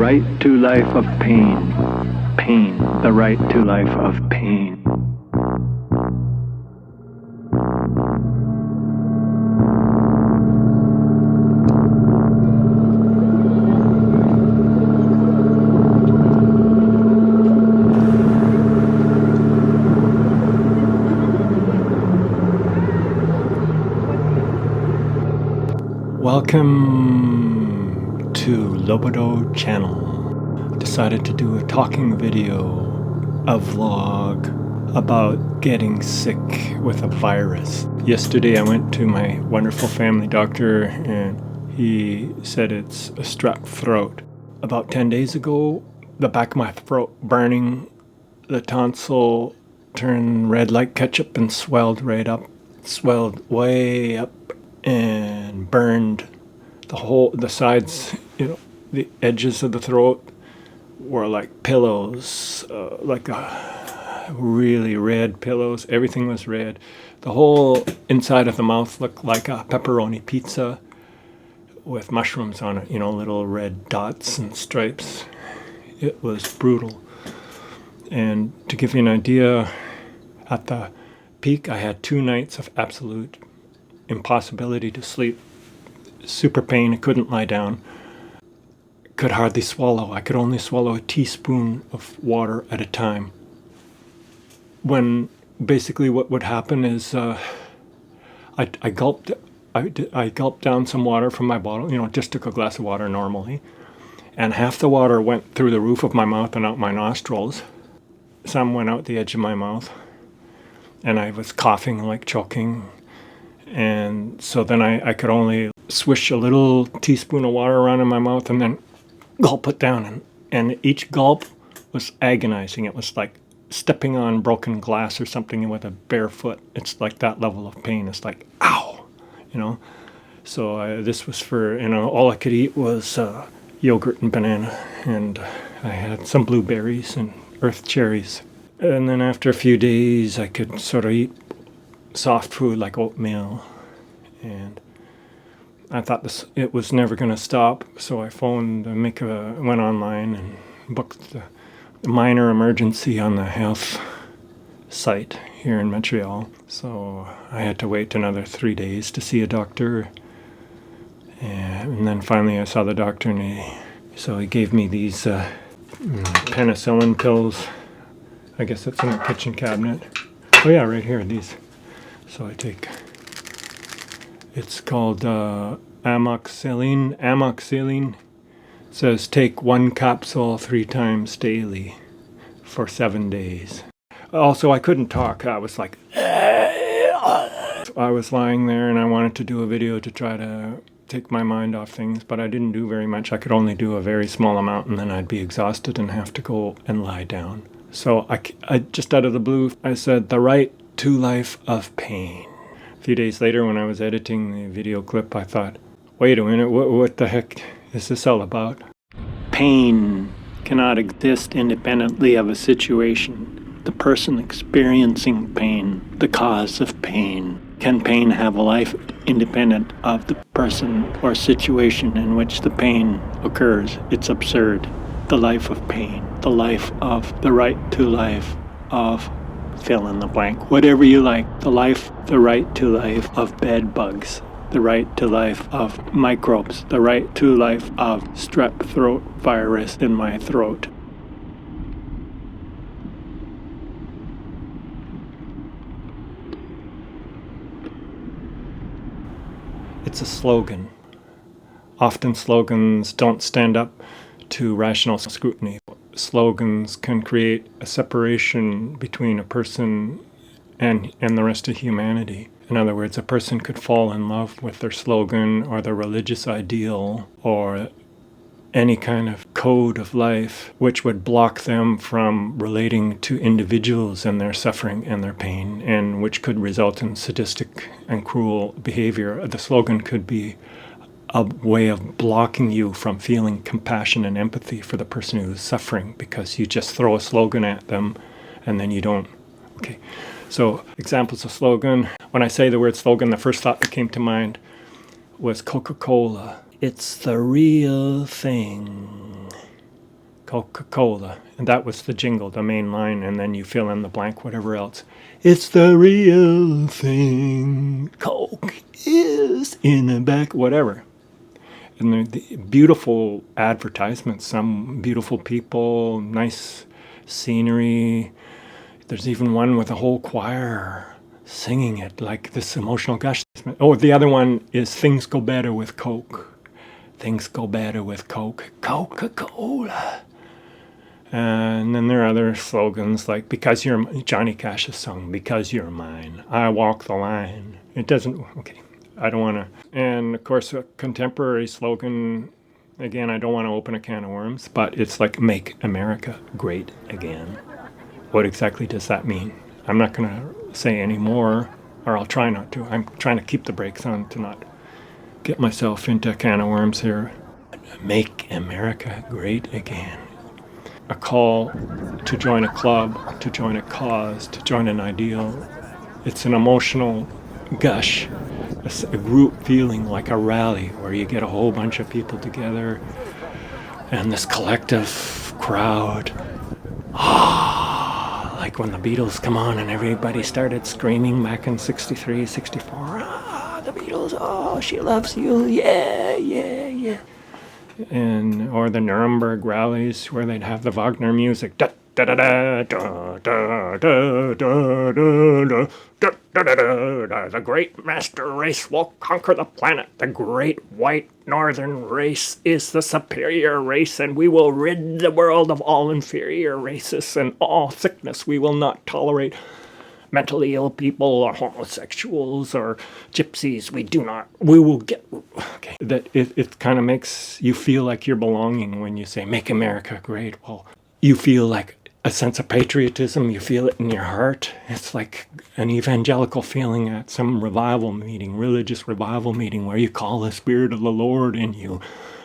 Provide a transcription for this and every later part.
right to life of pain. Pain, the right to life of pain. Welcome to Lohbado channel. Decided to do a talking video, a vlog about getting sick with a virus. Yesterday I went to my wonderful family doctor and he said it's a strep throat. About 10 days ago, the back of my throat burning, the tonsil turned red like ketchup and swelled right up, swelled way up and burned the sides, the edges of the throat were like pillows, like really red pillows. Everything was red. The whole inside of the mouth looked like a pepperoni pizza with mushrooms on it, little red dots and stripes. It was brutal. And to give you an idea, at the peak I had 2 nights of absolute impossibility to sleep, super pain. I couldn't lie down, could hardly swallow. I could only swallow a teaspoon of water at a time. When basically what would happen is I gulped down some water from my bottle, just took a glass of water normally, and half the water went through the roof of my mouth and out my nostrils. Some went out the edge of my mouth, and I was coughing like choking. And so then I could only swish a little teaspoon of water around in my mouth and then gulp it down. And each gulp was agonizing. It was like stepping on broken glass or something with a bare foot. It's like that level of pain. It's like, ow, So this was for, all I could eat was yogurt and banana. And I had some blueberries and earth cherries. And then after a few days, I could sort of eat soft food like oatmeal, and I thought it was never going to stop, so I went online and booked the minor emergency on the health site here in Montreal. So I had to wait another 3 days to see a doctor, and then finally I saw the doctor, and he gave me these penicillin pills. I guess it's in the kitchen cabinet. Oh yeah, right here, these. So I take, it's called amoxicillin. Amoxicillin. It says take 1 capsule 3 times daily for 7 days. Also, I couldn't talk. I was like, I was lying there and I wanted to do a video to try to take my mind off things, but I didn't do very much. I could only do a very small amount and then I'd be exhausted and have to go and lie down. So I just out of the blue, I said, the right to life of pain. A few days later, when I was editing the video clip, I thought, wait a minute, what the heck is this all about? Pain cannot exist independently of a situation. The person experiencing pain, the cause of pain. Can pain have a life independent of the person or situation in which the pain occurs? It's absurd. The life of pain, the life of the right to life of fill in the blank, whatever you like. The right to life of bed bugs, the right to life of microbes, the right to life of strep throat virus in my throat. It's a slogan. Often slogans don't stand up to rational scrutiny. Slogans can create a separation between a person and the rest of humanity. In other words, a person could fall in love with their slogan or their religious ideal or any kind of code of life which would block them from relating to individuals and their suffering and their pain, and which could result in sadistic and cruel behavior. The slogan could be a way of blocking you from feeling compassion and empathy for the person who's suffering, because you just throw a slogan at them and then you don't. Okay, so examples of slogan. When I say the word slogan, the first thought that came to mind was Coca-Cola. It's the real thing. Coca-Cola. And that was the jingle, the main line, and then you fill in the blank, whatever else. It's the real thing. Coke is in the back, whatever. And the beautiful advertisements, some beautiful people, nice scenery. There's even one with a whole choir singing it, like this emotional gush. Oh, the other one is Things Go Better with Coke. Things go better with Coke. Coca-Cola. And then there are other slogans like, because you're, Johnny Cash's song, because you're mine, I walk the line. It doesn't, okay, I don't want to. And of course, a contemporary slogan, again, I don't want to open a can of worms, but it's like, make America great again. What exactly does that mean? I'm not going to say any more, or I'll try not to. I'm trying to keep the brakes on to not get myself into a can of worms here. Make America great again. A call to join a club, to join a cause, to join an ideal. It's an emotional gush, a group feeling, like a rally where you get a whole bunch of people together and this collective crowd. Like when the Beatles come on and everybody started screaming back in 63, 64. The Beatles, oh, she loves you, yeah, yeah, yeah. And or the Nuremberg rallies where they'd have the Wagner music. Da, da, da, da, da, da, da, da, da, da, da, da, da. The great master race will conquer the planet. The great white northern race is the superior race, and we will rid the world of all inferior races and all sickness. We will not tolerate mentally ill people or homosexuals or gypsies. We will get, okay. That it kind of makes you feel like you're belonging when you say, make America great. Well, you feel like a sense of patriotism. You feel it in your heart. It's like an evangelical feeling at some revival meeting, religious revival meeting, where you call the Spirit of the Lord in you.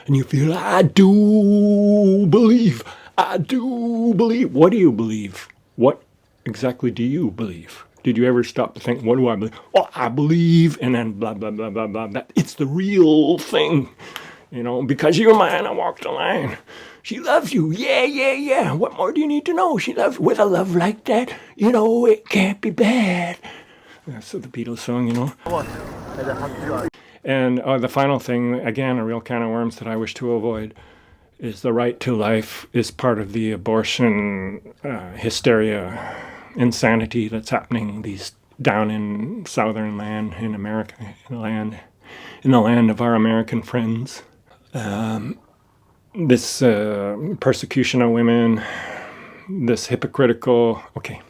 And you feel, I do believe. I do believe. What do you believe? What exactly do you believe? Did you ever stop to think, what do I believe? Oh, I believe, and then blah, blah, blah, blah, blah. That, it's the real thing. You know, because you're mine, I walk the line. She loves you. Yeah, yeah, yeah. What more do you need to know? She loves you. With a love like that, you know, it can't be bad. That's the Beatles song, you know. And the final thing, again, a real can of worms that I wish to avoid, is the right to life is part of the abortion hysteria, insanity that's happening down in southern land, in America, in the land of our American friends. This persecution of women, this hypocritical, okay,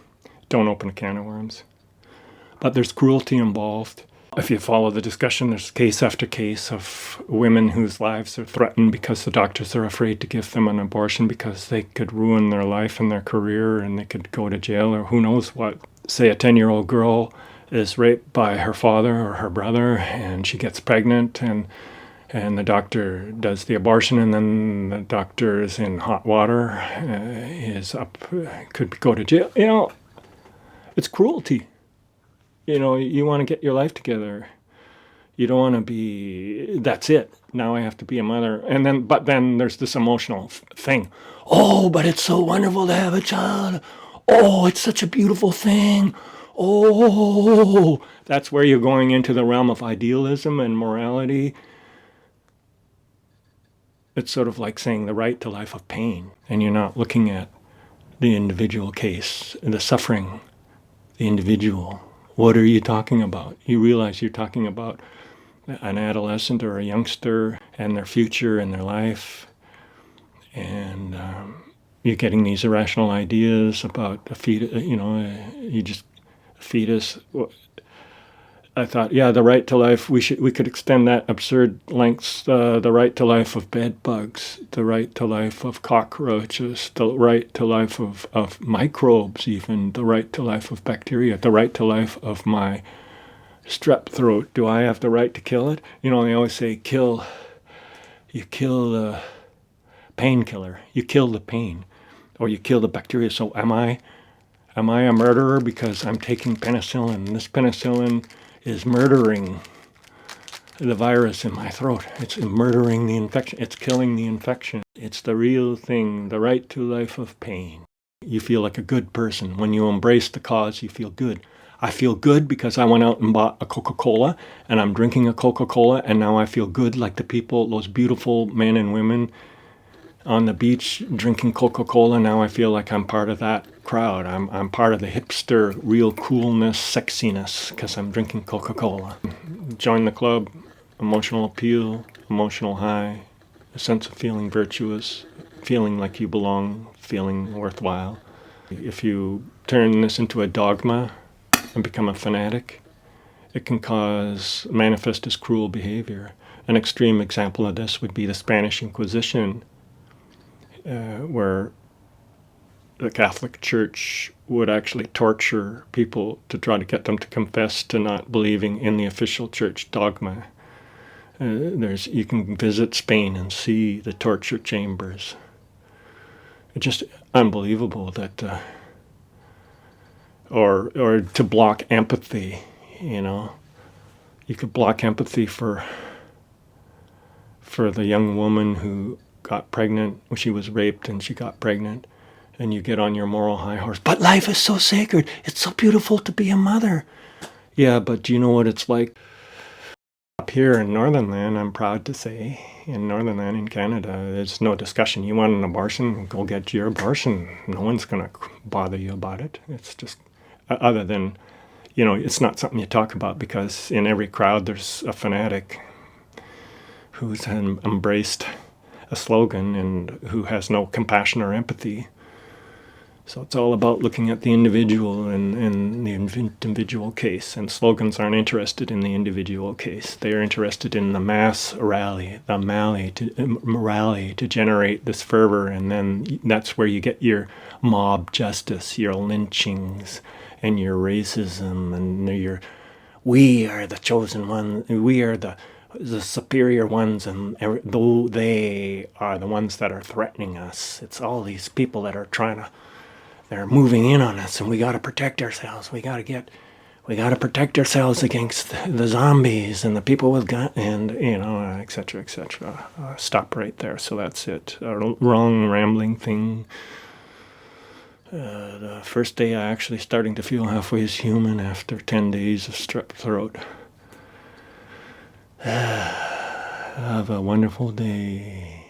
don't open a can of worms. But there's cruelty involved. If you follow the discussion, there's case after case of women whose lives are threatened because the doctors are afraid to give them an abortion because they could ruin their life and their career and they could go to jail or who knows what. Say a 10-year-old girl is raped by her father or her brother and she gets pregnant and the doctor does the abortion and then the doctor is in hot water, could go to jail. You know, it's cruelty. You know, you want to get your life together. You don't want to be, that's it. Now I have to be a mother. But then there's this emotional thing. Oh, but it's so wonderful to have a child. Oh, it's such a beautiful thing. Oh, that's where you're going into the realm of idealism and morality. It's sort of like saying the right to life of pain. And you're not looking at the individual case, the suffering, the individual. What are you talking about? You realize you're talking about an adolescent or a youngster and their future and their life. And you're getting these irrational ideas about a fetus, a fetus. I thought, yeah, the right to life, we could extend that absurd lengths, the right to life of bed bugs, the right to life of cockroaches, the right to life of microbes even, the right to life of bacteria, the right to life of my strep throat. Do I have the right to kill it? You know, they always say you kill the painkiller, you kill the pain, or you kill the bacteria. So am I a murderer because I'm taking penicillin, and this penicillin is murdering the virus in my throat. It's murdering the infection. It's killing the infection. It's the real thing, the right to life of pain. You feel like a good person. When you embrace the cause, you feel good. I feel good because I went out and bought a Coca-Cola, and I'm drinking a Coca-Cola, and now I feel good like the people, those beautiful men and women on the beach drinking Coca-Cola. Now I feel like I'm part of that crowd. I'm part of the hipster, real coolness, sexiness, because I'm drinking Coca-Cola. Join the club, emotional appeal, emotional high, a sense of feeling virtuous, feeling like you belong, feeling worthwhile. If you turn this into a dogma and become a fanatic, it can manifest as cruel behavior. An extreme example of this would be the Spanish Inquisition, where the Catholic Church would actually torture people to try to get them to confess to not believing in the official church dogma. You can visit Spain and see the torture chambers. It's just unbelievable that, or to block empathy, You could block empathy for the young woman who got pregnant. She was raped and she got pregnant, and you get on your moral high horse. But life is so sacred. It's so beautiful to be a mother. Yeah, but do you know what it's like? Up here in Northern Land, I'm proud to say, in Northern Land in Canada, there's no discussion. You want an abortion, go get your abortion. No one's going to bother you about it. It's just, other than, it's not something you talk about, because in every crowd there's a fanatic who's embraced a slogan and who has no compassion or empathy. So it's all about looking at the individual and the individual case. And slogans aren't interested in the individual case. They are interested in the mass rally, the rally to generate this fervor. And then that's where you get your mob justice, your lynchings, and your racism, and we are the chosen one. We are the superior ones, and though they are the ones that are threatening us. It's all these people that are they're moving in on us, and we got to protect ourselves. We got to protect ourselves against the zombies and the people with guns, and et cetera, et cetera. Stop right there. So that's it. A wrong rambling thing. The first day I actually starting to feel halfway as human after 10 days of strep throat. Have a wonderful day.